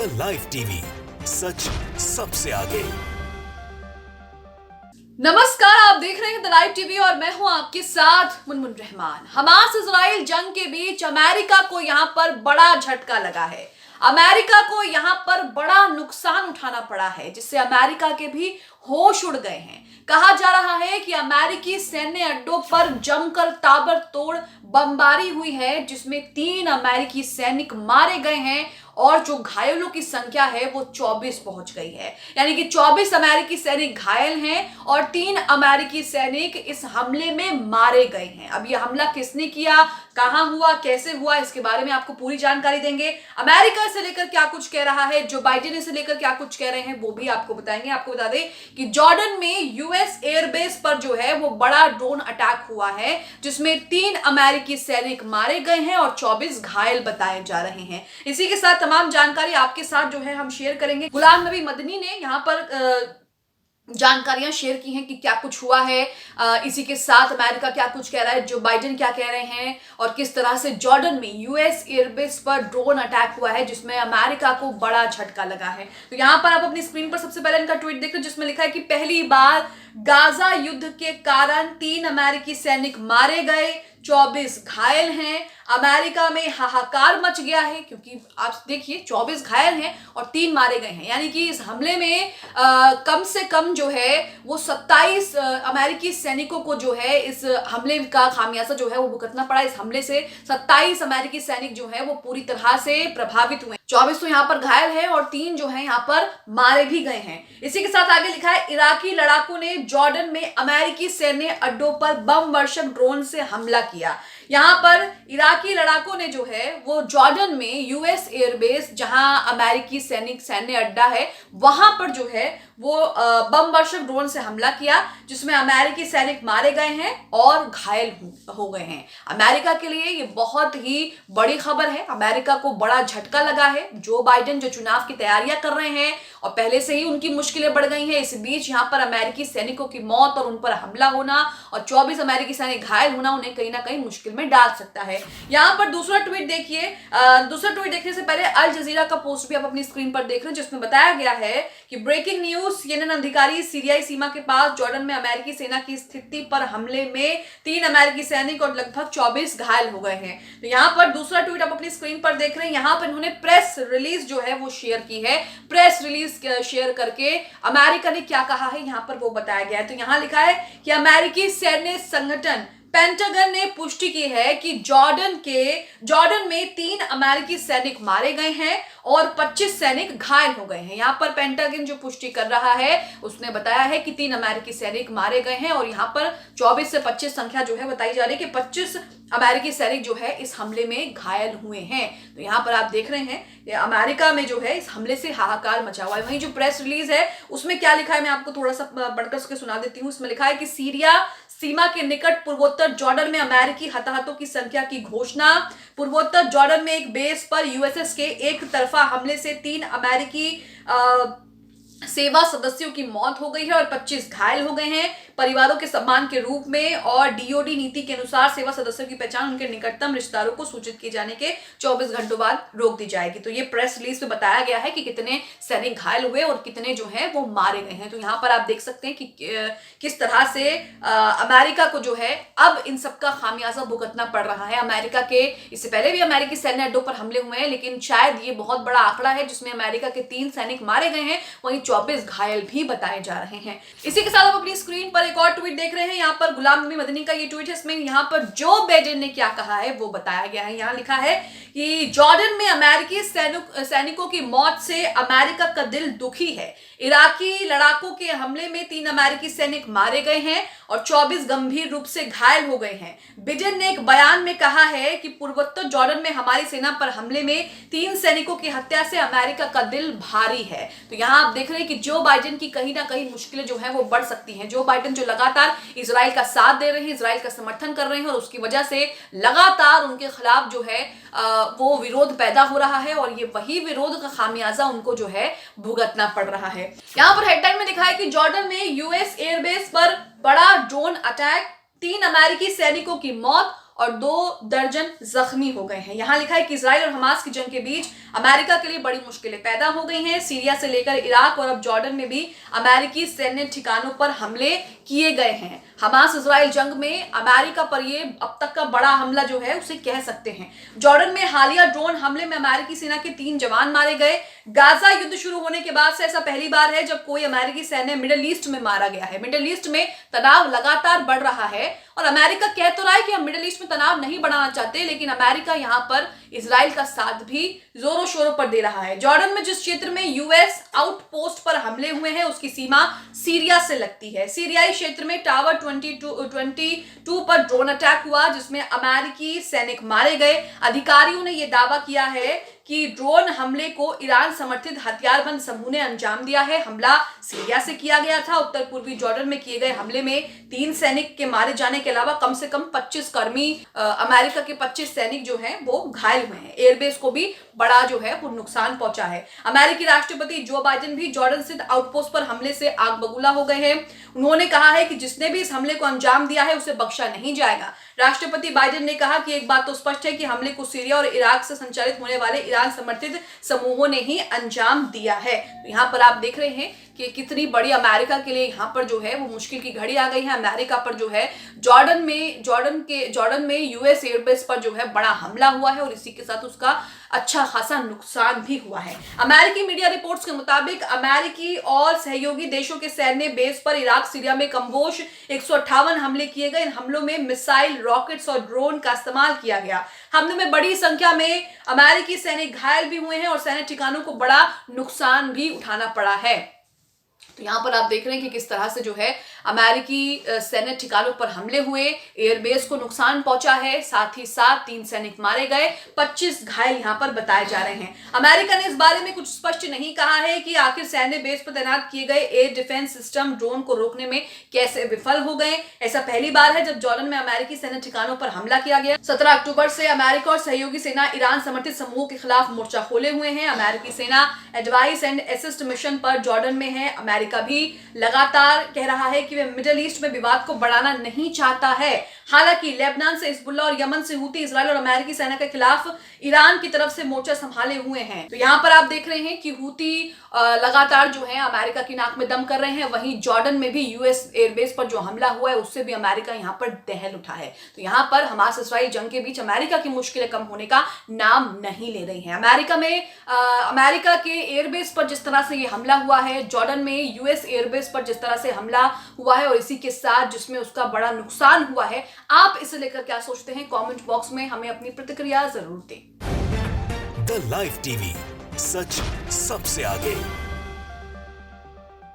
The live TV, सच सबसे आगे। नमस्कार, आप देख रहे हैं द लाइव टीवी और मैं हूं आपके साथ मुनमुन रहमान। हमास इजराइल जंग के बीच अमेरिका को यहां पर बड़ा झटका लगा है। अमेरिका को यहां पर बड़ा नुकसान उठाना पड़ा है, जिससे अमेरिका के भी होश उड़ गए हैं। कहा जा रहा है कि अमेरिकी सैन्य अड्डों पर जमकर ताबड़तोड़ बमबारी हुई है, जिसमें 3 अमेरिकी सैनिक मारे गए हैं और जो घायलों की संख्या है वो 24 पहुंच गई है। यानी कि 24 अमेरिकी सैनिक घायल हैं और 3 अमेरिकी सैनिक इस हमले में मारे गए हैं। अब यह हमला किसने किया, कहां हुआ, कैसे हुआ, इसके बारे में आपको पूरी जानकारी देंगे। अमेरिका से लेकर क्या कुछ कह रहा है, जो बाइडेन से लेकर क्या कुछ कह रहे हैं, वो भी आपको बताएंगे। आपको बता दें कि जॉर्डन में यूएस एयरबेस पर जो है वो बड़ा ड्रोन अटैक हुआ है, जिसमें 3 अमेरिकी सैनिक मारे गए हैं और 24 घायल बताए जा रहे हैं। इसी के साथ तमाम जानकारी आपके साथ जो है हम शेयर करेंगे। गुलाम नबी मदनी ने यहाँ पर जानकारियां शेयर की हैं कि क्या कुछ हुआ है। इसी के साथ अमेरिका क्या कुछ कह रहा है, जो बाइडेन क्या कह रहे हैं और किस तरह से जॉर्डन में यूएस एयरबेस पर ड्रोन अटैक हुआ है, जिसमें अमेरिका को बड़ा झटका लगा है। तो यहाँ पर आप अपनी स्क्रीन पर सबसे पहले इनका ट्वीट देख लो, जिसमें लिखा है कि पहली बार गाजा युद्ध के कारण 3 अमेरिकी सैनिक मारे गए, 24 घायल हैं। अमेरिका में हाहाकार मच गया है, क्योंकि आप देखिए 24 घायल हैं और 3 मारे गए हैं। यानी कि इस हमले में कम से कम जो है वो 27 अमेरिकी सैनिकों को जो है इस हमले का खामियाजा जो है वो भुगतना पड़ा। इस हमले से 27 अमेरिकी सैनिक जो है वो पूरी तरह से प्रभावित हुए। 24 तो यहाँ पर घायल है और 3 जो है यहाँ पर मारे भी गए हैं। इसी के साथ आगे लिखा है, इराकी लड़ाकों ने जॉर्डन में अमेरिकी सैन्य अड्डों पर बम वर्षक ड्रोन से हमला किया। यहाँ पर इराकी लड़ाकों ने जो है वो जॉर्डन में यूएस एयरबेस, जहां अमेरिकी सैन्य अड्डा है, वहां पर जो है वो बम वर्षक ड्रोन से हमला किया, जिसमें अमेरिकी सैनिक मारे गए हैं और घायल हो गए हैं। अमेरिका के लिए ये बहुत ही बड़ी खबर है। अमेरिका को बड़ा झटका लगा है। जो बाइडेन जो चुनाव की तैयारियां कर रहे हैं और पहले से ही उनकी मुश्किलें बढ़ गई हैं, इस बीच यहाँ पर अमेरिकी सैनिकों की मौत और उन पर हमला होना और 24 अमेरिकी सैनिक घायल होना उन्हें कहीं ना कहीं मुश्किल में डाल सकता है। यहाँ पर दूसरा ट्वीट देखिए। दूसरा ट्वीट देखने से पहले अल जजीरा का पोस्ट भी आप अपनी स्क्रीन पर देख रहे हैं, जिसमें बताया गया है कि ब्रेकिंग न्यूज, सीएनएन अधिकारी सीरियाई सीमा के पास जॉर्डन में अमेरिकी सेना की स्थिति पर हमले में 3 अमेरिकी सैनिक और लगभग 24 घायल हो गए हैं। तो यहाँ पर दूसरा ट्वीट आप अपनी स्क्रीन पर देख रहे हैं। यहाँ पर इन्होंने प्रेस रिलीज जो है वो शेयर की है। प्रेस रिलीज शेयर करके अमेरिका ने क्या कहा है यहाँ पर वो बताया गया है। तो यहाँ लिखा है कि अमेरिकी सैन्य संगठन पेंटागन ने पुष्टि की है कि जॉर्डन में 3 अमेरिकी सैनिक मारे गए हैं और 25 सैनिक घायल हो गए हैं। यहाँ पर पेंटागन जो पुष्टि कर रहा है उसने बताया है कि 3 अमेरिकी सैनिक मारे गए हैं और यहाँ पर 24 से 25 संख्या जो है बताई जा रही है कि 25 अमेरिकी सैनिक जो है इस हमले में घायल हुए हैं। तो यहाँ पर आप देख रहे हैं अमेरिका में जो है इस हमले से हाहाकार मचा हुआ है। वहीं जो प्रेस रिलीज है उसमें क्या लिखा है मैं आपको थोड़ा सा बढ़कर उसके सुना देती हूँ। उसमें लिखा है कि सीरिया सीमा के निकट पूर्वोत्तर जॉर्डन में अमेरिकी हताहतों की संख्या की घोषणा। पूर्वोत्तर जॉर्डन में एक बेस पर यूएसएस के एक तरफा हमले से 3 अमेरिकी सेवा सदस्यों की मौत हो गई है और 25 घायल हो गए हैं। परिवारों के सम्मान के रूप में और डीओडी नीति के अनुसार सेवा सदस्यों की पहचान उनके निकटतम रिश्तेदारों को सूचित किए जाने के 24 घंटों बाद रोक दी जाएगी। तो ये प्रेस रिलीज में बताया गया है कि कितने सैनिक घायल हुए और कितने जो हैं वो मारे गए हैं। तो यहाँ पर आप देख सकते हैं कि किस तरह से अमेरिका को जो है अब इन सब का खामियाजा भुगतना पड़ रहा है। अमेरिका के इससे पहले भी अमेरिकी सैन्य अड्डों पर हमले हुए हैं, लेकिन शायद ये बहुत बड़ा आंकड़ा है, जिसमें अमेरिका के 3 सैनिक मारे गए हैं, वहीं 24 घायल भी बताए जा रहे हैं। इसी के साथ आप अपनी स्क्रीन पर एक और ट्वीट देख रहे हैं। यहाँ पर गुलाम नबी मदनी का ये ट्वीट है। इसमें यहाँ पर जो बाइडेन ने क्या कहा है वो बताया गया है। यहाँ लिखा है कि जॉर्डन में अमेरिकी सैनिकों की मौत से अमेरिका का दिल दुखी है। इराकी लड़ाकों के हमले में 3 अमेरिकी सैनिक मारे गए हैं और 24 गंभीर रूप से घायल हो गए हैं। बाइडेन ने एक बयान में कहा है कि पूर्वोत्तर जॉर्डन में हमारी सेना पर हमले में 3 सैनिकों की हत्या से अमेरिका का दिल भारी है। तो यहाँ आप देख रहे हैं कि जो बाइडेन की कहीं ना कहीं मुश्किलें जो है वो बढ़ सकती हैं। जो बाइडेन जो लगातार इजराइल का साथ दे रहे हैं, इजराइल का समर्थन कर रहे हैं और उसकी वजह से लगातार उनके खिलाफ जो है वो विरोध पैदा हो रहा है और ये वही विरोध का खामियाजा उनको जो है भुगतना पड़ रहा है। यहाँ पर हेडलाइन में लिखा है कि जॉर्डन में यूएस एयरबेस पर बड़ा ड्रोन अटैक, 3 अमेरिकी सैनिकों की मौत और 2 दर्जन जख्मी हो गए हैं। यहां लिखा है कि इजराइल और हमास की जंग के बीच अमेरिका के लिए बड़ी मुश्किलें पैदा हो गई हैं। सीरिया से लेकर इराक और अब जॉर्डन में भी अमेरिकी सैन्य ठिकानों पर हमले किए गए हैं। हमास इजराइल जंग में अमेरिका पर ये अब तक का बड़ा हमला जो है उसे कह सकते हैं। जॉर्डन में हालिया ड्रोन हमले में अमेरिकी सेना के 3 जवान मारे गए। गाजा युद्ध शुरू होने के बाद से ऐसा पहली बार है जब कोई अमेरिकी सैन्य मिडिल ईस्ट में मारा गया है। मिडिल ईस्ट में तनाव लगातार बढ़ रहा है और अमेरिका कह तो रहा है कि हम मिडिल ईस्ट में तनाव नहीं बढ़ाना चाहते, लेकिन अमेरिका यहां पर इजराइल का साथ भी जोरों शोरों पर दे रहा है। जॉर्डन में जिस क्षेत्र में यूएस आउटपोस्ट पर हमले हुए हैं उसकी सीमा सीरिया से लगती है। सीरियाई क्षेत्र में टावर 22 पर ड्रोन अटैक हुआ जिसमें अमेरिकी सैनिक मारे गए। अधिकारियों ने यह दावा किया है कि ड्रोन हमले को ईरान समर्थित हथियारबंद समूह ने अंजाम दिया है। हमला सीरिया से किया गया था। उत्तर पूर्वी जॉर्डन में किए गए हमले में 3 सैनिक के मारे जाने के अलावा कम से कम 25 कर्मी अमेरिका के 25 सैनिक जो हैं वो घायल हुए हैं। एयरबेस को भी बड़ा जो है वो नुकसान पहुंचा है। अमेरिकी राष्ट्रपति जो बाइडेन भी जॉर्डन स्थित आउटपोस्ट पर हमले से आग बबूला हो गए हैं। उन्होंने कहा है कि जिसने भी इस हमले को अंजाम दिया है उसे बख्शा नहीं जाएगा। राष्ट्रपति बाइडेन ने कहा कि एक बात तो स्पष्ट है कि हमले को सीरिया और इराक से संचालित होने वाले ईरान समर्थित समूहों ने ही अंजाम दिया है। तो यहाँ पर आप देख रहे हैं कि कितनी बड़ी अमेरिका के लिए यहाँ पर जो है वो मुश्किल की घड़ी आ गई है। अमेरिका पर जो है जॉर्डन में यूएस एयरबेस पर जो है बड़ा हमला हुआ है और इसी के साथ उसका अच्छा खासा नुकसान भी हुआ है। अमेरिकी मीडिया रिपोर्ट्स के मुताबिक अमेरिकी और सहयोगी देशों के सैन्य बेस पर इराक सीरिया में कमोबेश 158 हमले किए गए। इन हमलों में मिसाइल, रॉकेट्स और ड्रोन का इस्तेमाल किया गया। हमले में बड़ी संख्या में अमेरिकी सैनिक घायल भी हुए हैं और सैन्य ठिकानों को बड़ा नुकसान भी उठाना पड़ा है। तो यहाँ पर आप देख रहे हैं कि किस तरह से जो है अमेरिकी सैन्य ठिकानों पर हमले हुए, एयरबेस को नुकसान पहुंचा है, साथ ही साथ 3 सैनिक मारे गए, 25 घायल यहाँ पर बताए जा रहे हैं। अमेरिका ने इस बारे में कुछ स्पष्ट नहीं कहा है कि आखिर सैन्य बेस पर तैनात किए गए एयर डिफेंस सिस्टम ड्रोन को रोकने में कैसे विफल हो गए। ऐसा पहली बार है जब जॉर्डन में अमेरिकी सैन्य ठिकानों पर हमला किया गया। 17 अक्टूबर से अमेरिका और सहयोगी सेना ईरान समर्थित समूहों के खिलाफ मोर्चा खोले हुए हैं। अमेरिकी सेना एडवाइस एंड असिस्ट मिशन पर जॉर्डन में है। अमेरिका भी लगातार कह रहा है कि वे मिडिल ईस्ट में विवाद को बढ़ाना नहीं चाहता है। हालांकि लेबनान से हिजबुल्ला और यमन से हूती इजराइल और अमेरिकी सेना के खिलाफ ईरान की तरफ से मोर्चा संभाले हुए हैं। तो यहाँ पर आप देख रहे हैं कि हूती लगातार जो है अमेरिका की नाक में दम कर रहे हैं। वहीं जॉर्डन में भी यूएस एयरबेस पर जो हमला हुआ है उससे भी अमेरिका यहाँ पर दहल उठा है। तो यहाँ पर हमास इजराइल जंग के बीच अमेरिका की मुश्किलें कम होने का नाम नहीं ले रही हैं। अमेरिका के एयरबेस पर जिस तरह से ये हमला हुआ है, जॉर्डन में यूएस एयरबेस पर जिस तरह से हमला हुआ है और इसी के साथ जिसमें उसका बड़ा नुकसान हुआ है, आप इसे लेकर क्या सोचते हैं? कमेंट बॉक्स में हमें अपनी प्रतिक्रिया जरूर दें। द लाइव टीवी, सच सबसे आगे।